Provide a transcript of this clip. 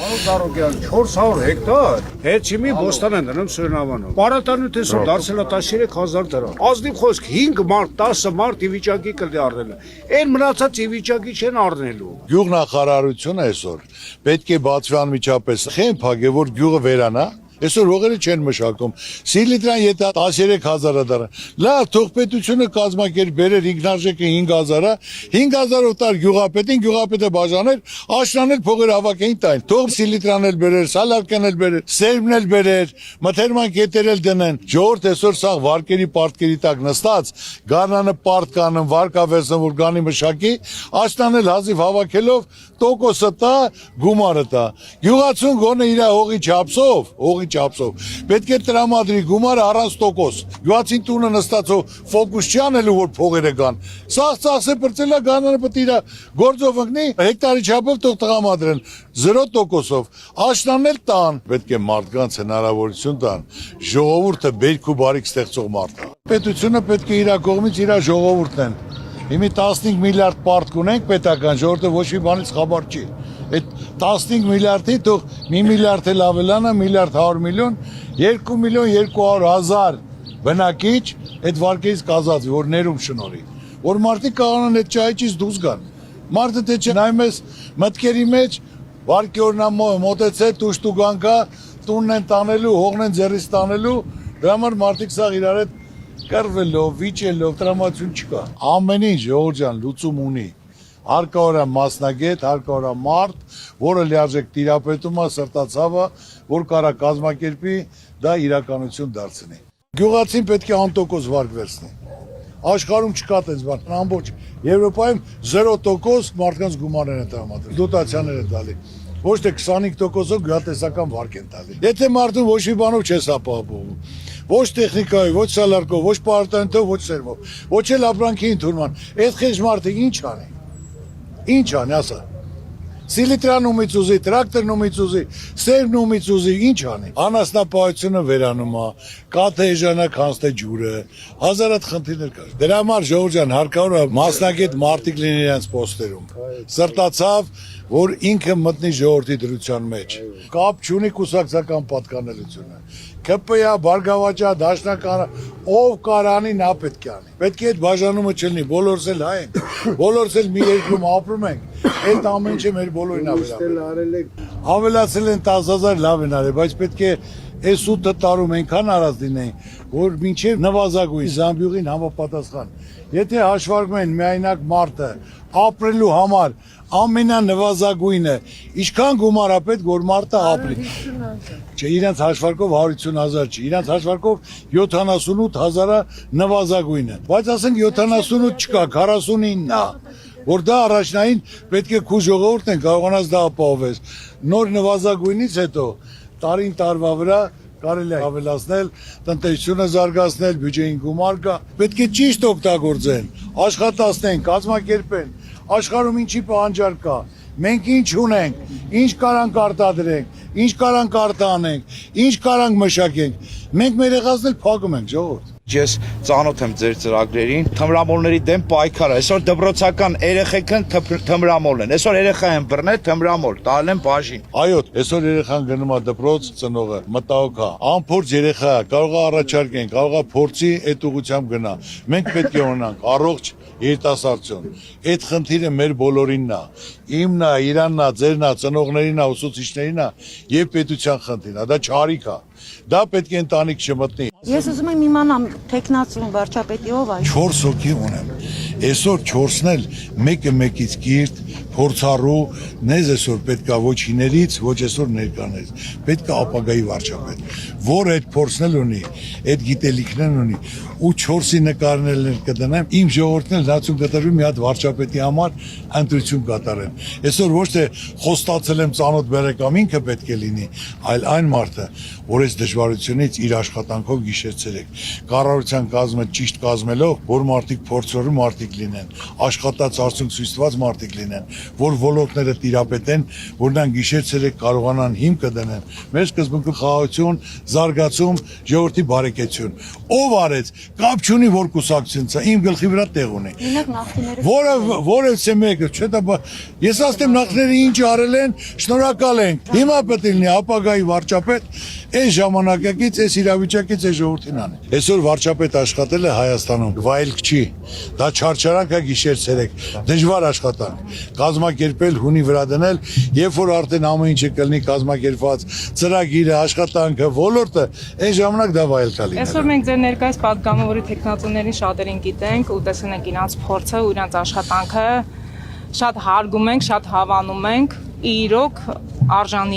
Դարոգյան 400 հեկտար հեչիմի բոստան են դնում Սյունավանում։ Պարատանյութ էսօր դարձել է 13000 դրամ։ Ազնիվ խոսք 5 մարդ, 10 մարդ ի վիճակի կլի առնելը։ Այն մնացած ի վիճակի չեն առնելու։ Գյուղնախարարությունը այսօր պետք է բացվի անմիջապես խեմբ հագե, որ գյուղը վերանա։ Այսօր հողերը չեն մշակում։ Սիլիտրան եթե 13000 դառը։ Լավ, թող պետությունը կազմակերպ բերեր ինքնարժեքը 5000-ը, 5000 օտար գյուղապետին, գյուղապետը բաժաներ, աշնանել փողերը հավաքեին տային։ Թող սիլիտրան էլ բերեր, սալարկան էլ բերեր, սերմն էլ բերեր, մթերման կետեր էլ դնեն։ Ժողովուրդ այսօր սա վարկերի պարտքերի տակ նստած, գարնանը պարտ կանն, վարկավերսն որ գանի մշակի, աշնանել հազիվ հավաքելով տոկոսը տա, գումարը տա։ Գյուղացուն գոնե իր հողի չափսով պետք է տրամադրի գումարը առանց տոկոս։ Գյուղացին տունը նստածով ֆոկուս չի անելու որ փողերը գան։ Սաղ ծախսը բրծելա գանանը պետք է իր գործով ընկնի, հեկտարի չափով թող տրամադրեն 0%-ով։ Աշնանել տան, պետք է մարդկանց հնարավորություն տան։ Ժողովուրդը բերք ու բարիք ստեղծող մարդ է։ Պետությունը պետք է իր կողմից իր ժողովուրդն են։ Հիմի 15 միլիարդ պարտք ունենք պետական, ժողովուրդը ոչ մի բանից խաբար չի։ Այդ 15 միլիարդի թող 1 միլիարդ էլ ավելանա, 1 միլիարդ 100 միլիոն, 200.000 բնակիչ այդ վարկերից կազատվի, որ ներում շնորհի։ Որ մարդիկ կարողանան այդ ճայճից դուրս գան։ Մարդը թե չնայում ես մտքերի մեջ վարկի օրնամո մոտեցել տուշտուգանքա, տունն են տանելու, հողն են ձեռից տանելու, դրա համար մարդիկ սաղ իրար հետ կռվելով, վիճելով, տրամադրություն չկա։ Ամեն ինչ ժողովուրդ ջան լուծում ունի։ Հարկավոր է մասնագետ, հարկավոր է մարդ, որը լիարժեք տիրապետում է սրտացավը, որ կարա կազմակերպի, դա իրականություն դարձնի։ Գյուղացին պետք է անտոկոս վարկ վերցնի։ Աշխարհում չկա այդպես բան, ամբողջ Եվրոպայում 0% մարդկանց գումարներ են տրամադրել, դոտացիաներ են տալի։ Ոչ թե 25%-ով գյուղատնտեսական վարկ են տալի։ Եթե մարդուն ոչ մի բանով չես ապահովում, ոչ տեխնիկայով, ոչ սալարկով, ոչ պարտանյութով, ոչ սերմով, ոչ էլ ապրանքի ընդունման, այդ խեղճ մարդը ինչ անի։ Ինչ անի, ասա։ Սիլիտրան ումից ուզի, տրակտորն ումից ուզի, սերմն ումից ուզի, ինչ անի։ Անասնապահությունը վերանում է, կաթը էժանակ հանձնե ջուրը, հազարատ խնդիրներ կար։ Դրա համար ժողովուրդ ջան, հարկավոր է մասնագետ մարդիկ լինեն իրենց պոստերում։ Սրտացավ, որ ինքը մտնի ժողովրդի դրության մեջ։ Կապ չունի կուսակցական պատկանելությունը։ ԿՊ-ը, Բարգավաճա, Դաշնականը, ով կարանի նա պետք է անի։ Պետք է այդ բաժանումը չլինի, բոլորս էլ հայ ենք, բոլորս էլ մի երկրում ապրում ենք, այդ ամեն ինչը մեր բոլորին ավելացել են 10000 լավ են արել, բայց պետք է այս 8 տարում այնքան արած լինեին, որ մինչև նվազագույն զամբյուղին համապատասխան։ Եթե հաշվարկում են միայնակ մարդը ապրելու համար ամենանվազագույնը, ինչքան գումար է պետք որ մարդը ապրի։ Չէ, իրենց հաշվարկով 150.000 չի, իրենց հաշվարկով 78.000-ը նվազագույնը։ Բայց ասենք 78 չկա, 49-ն է, որ դա առաջնային պետք է քու ժողովուրդն են կարողանաս դա ապահովես։ Նոր նվազագույնից հետո տարին տարվա վրա կարելի է ավելացնել, տնտեսությունը զարգացնել, բյուջեին գումար կա, պետք է ճիշտ օգտագործեն, աշխատացնեն, կազմակերպեն, աշխարհում ինչի պահանջարկ կա, մենք ինչ ունենք, ինչ կարանք արտադրենք, ինչ կարանք արտանենք, ինչ կարանք մշակենք, մենք մեր եղածն էլ փակում ենք ժողովուրդ։ Ես ծանոթ եմ ձեր ծրագրերին, թմրամոլների դեմ պայքար է, այսօր դպրոցական երեխեքն թմրամոլ են, այսօր երեխա են բռնել թմրամոլ, տալ են բաժին։ Այո, այսօր երեխան գնում է դպրոց, ծնողը մտահոգ է, անփորձ երեխա է, կարող է առաջարկեն, կարող է փորձի այդ ուղղությամբ գնա։ Մենք պետք է ունենանք առողջ երիտասարդություն։ Այդ խնդիրը մեր բոլորինն է, իմն է, իրանն է, ձերն է, ծնողներինն է, ուսուցիչներինն է եւ պետության խնդիրն է, դա չարիք է։ Դա պետք է ընտանիք չմտնի։ Ես ուզում եմ իմանամ տեխնացուն վարչապետի ով է։ 4 հոգի ունեմ։ Այսօր 4-ն էլ մեկը մեկից կիրթ, փորձառու, նեզ այսօր պետքա ոչ իներից, ոչ այսօր ներկաներից։ Պետքա ապագայի վարչապետ, որ այդ փորձն էլ ունի, այդ գիտելիքներն ունի, ու 4-ի նկարներն կդնեմ, իմ ժողովուրդն էլ լացում կտրվի մի հատ վարչապետի համար ընտրություն կատարեն։ Այսօր ոչ թե խոստացել եմ ծանոթ բերեկամ ինքը պետք է լինի, այլ այն մարդը, որ այս դժվարությունից իր աշխատանքով գիշերցրեք։ Կառավարության կազմը ճիշտ կազմելով, որ մարդիկ փորձորու մարդիկ լինեն, աշխատած արդյունք ցույց տված մարդիկ լինեն, որ ոլորտները տիրապետեն, որ նրանք գիշեր-ցերեկ կարողանան հիմքը դնեն։ Մեր սկզբունքը խաղաղություն, զարգացում, ժողովրդի բարեկեցություն։ Ով արեց, կապ չունի որ կուսակցությունից է, իմ գլխի վրա տեղ ունի։ Ինակ նախկիները Որևէ մեկը, չէ՞ դա ես ասեմ նախները ինչ արել են, շնորհակալ ենք։ Հիմա պետք է լինի ապագայի վարչապետ, այս ժամանակակից, այս իրավիճակից այս ժողովրդին անի։ Այսօր վարչապետ աշխատել է Հայաստանում, վայելք չի։ Դա չարչարանք է գիշեր-ցերեկ, դժվար աշխատանք։ Կազմակերպել, հունի վրա դնել, երբ որ արդեն ամեն ինչը կլինի կազմակերպված, ծրագիրը, աշխատանքը, ոլորտը, այս ժամանակ դա վայելք է լինել։ Այսօր մենք ձեր ներկայիս պատգամավորի տեխնացուներին շատերին գիտենք ու տեսնում ենք իրենց փորձը ու իրենց աշխատանքը, շատ հարգում ենք, շատ հավանում ենք, իրոք արժանի